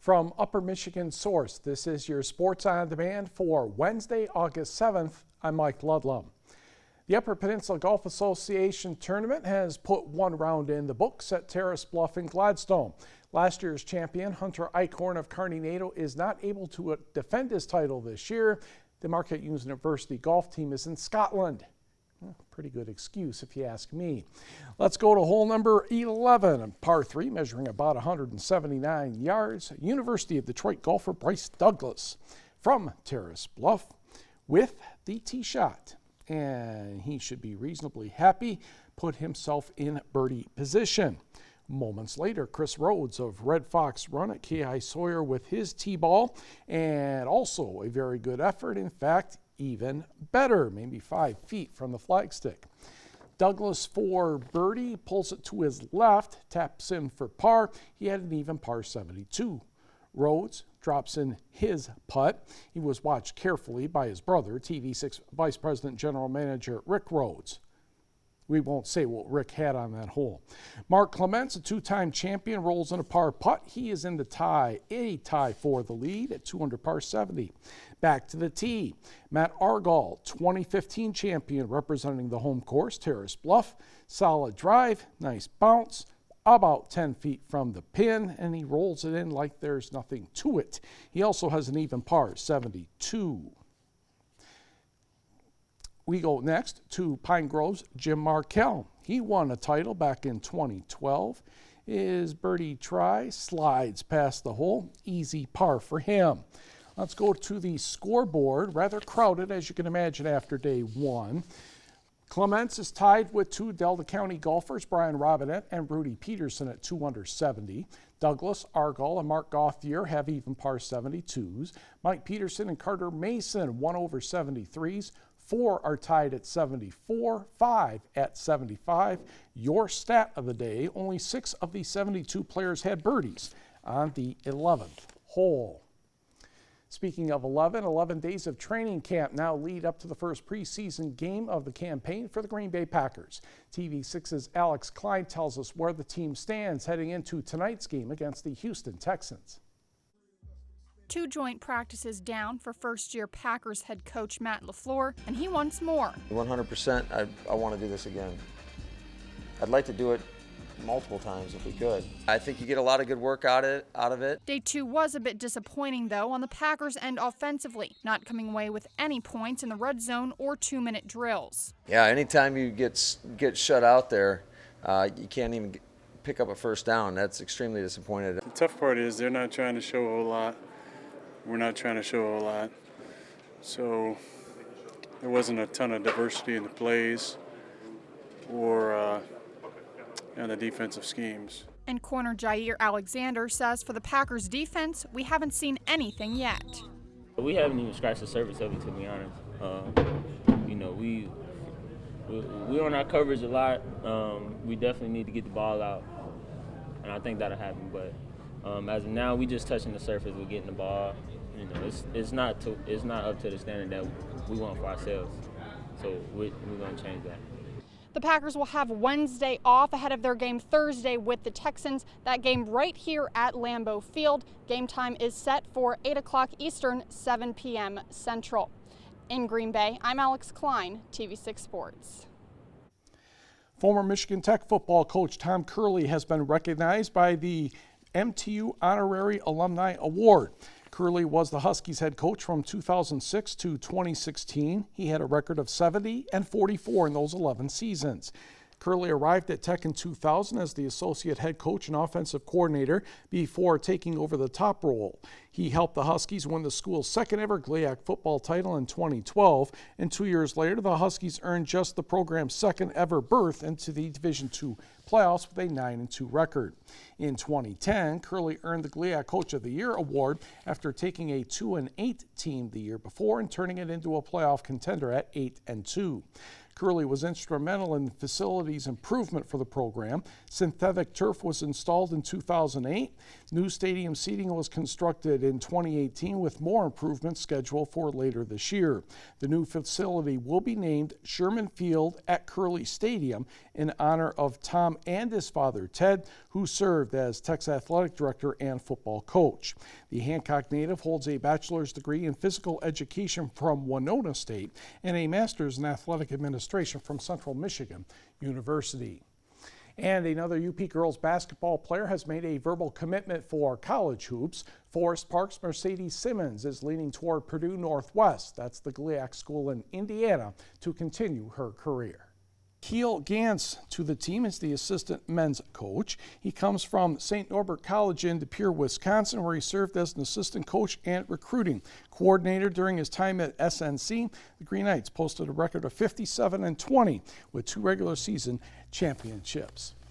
From Upper Michigan Source, this is your Sports on Demand for Wednesday, August 7th. I'm Mike Ludlum. The Upper Peninsula Golf Association tournament has put one round in the books at Terrace Bluff in Gladstone. Last year's champion, Hunter Eichhorn of Kearney NATO, is not able to defend his title this year. The Marquette University golf team is in Scotland. Pretty good excuse if you ask me. Let's go to hole number 11, par 3, measuring about 179 yards. University of Detroit golfer Bryce Douglas from Terrace Bluff with the tee shot. And he should be reasonably happy, put himself in birdie position. Moments later, Chris Rhodes of Red Fox Run at K.I. Sawyer with his tee ball, and also a very good effort. In fact, even better, maybe 5 feet from the flagstick. Douglas for birdie, pulls it to his left, taps in for par. He had an even par 72. Rhodes drops in his putt. He was watched carefully by his brother, TV6 Vice President General Manager Rick Rhodes. We won't say what Rick had on that hole. Mark Clements, a two-time champion, rolls in a par putt. He is in the tie, a tie for the lead at 2 under par 70. Back to the tee. Matt Argall, 2015 champion, representing the home course, Terrace Bluff. Solid drive, nice bounce, about 10 feet from the pin, and he rolls it in like there's nothing to it. He also has an even par 72. We go next to Pine Grove's Jim Markell. He won a title back in 2012. His birdie try slides past the hole. Easy par for him. Let's go to the scoreboard. Rather crowded, as you can imagine, after day one. Clements is tied with two Delta County golfers, Brian Robinette and Rudy Peterson, at 2 under 70. Douglas, Argall, and Mark Gauthier have even par 72s. Mike Peterson and Carter Mason 1 over 73s. 4 are tied at 74, 5 at 75. Your stat of the day, only 6 of the 72 players had birdies on the 11th hole. Speaking of 11 days of training camp now lead up to the first preseason game of the campaign for the Green Bay Packers. TV6's Alex Klein tells us where the team stands heading into tonight's game against the Houston Texans. 2 joint practices down for first-year Packers head coach Matt LaFleur, and he wants more. 100%, I want to do this again. I'd like to do it multiple times if we could. I think you get a lot of good work out of it. Day 2 was a bit disappointing, though, on the Packers' end offensively, not coming away with any points in the red zone or 2-minute drills. Yeah, anytime you get shut out there, you can't even pick up a first down. That's extremely disappointing. The tough part is they're not trying to show a whole lot. We're not trying to show a whole lot. So there wasn't a ton of diversity in the plays or in the defensive schemes. And corner Jair Alexander says for the Packers defense, we haven't seen anything yet. We haven't even scratched the surface of it, to be honest. We on our coverage a lot. We definitely need to get the ball out, and I think that'll happen. But as of now, we just touching the surface. We're getting the ball. It's not up to the standard that we want for ourselves. So we're going to change that. The Packers will have Wednesday off ahead of their game Thursday with the Texans. That game right here at Lambeau Field. Game time is set for 8 o'clock Eastern, 7 p.m. Central. In Green Bay, I'm Alex Klein, TV6 Sports. Former Michigan Tech football coach Tom Curley has been recognized by the MTU Honorary Alumni Award. Curley was the Huskies head coach from 2006 to 2016. He had a record of 70 and 44 in those 11 seasons. Curley arrived at Tech in 2000 as the associate head coach and offensive coordinator before taking over the top role. He helped the Huskies win the school's second ever GLIAC football title in 2012, and 2 years later the Huskies earned just the program's second ever berth into the Division II playoffs with a 9-2 record. In 2010, Curley earned the GLIAC Coach of the Year award after taking a 2-8 team the year before and turning it into a playoff contender at 8-2. Curley was instrumental in facilities improvement for the program. Synthetic turf was installed in 2008. New stadium seating was constructed in 2018 with more improvements scheduled for later this year. The new facility will be named Sherman Field at Curley Stadium in honor of Tom and his father Ted, who served as Tech's athletic director and football coach. The Hancock native holds a bachelor's degree in physical education from Winona State and a master's in athletic administration from Central Michigan University. And another UP girls basketball player has made a verbal commitment for college hoops. Forest Park's Mercedes Simmons is leaning toward Purdue Northwest, that's the GLIAC school in Indiana, to continue her career. Keel Gantz to the team is the assistant men's coach. He comes from St. Norbert College in De Pere, Wisconsin, where he served as an assistant coach and recruiting coordinator during his time at SNC. The Green Knights posted a record of 57-20 with 2 regular season championships.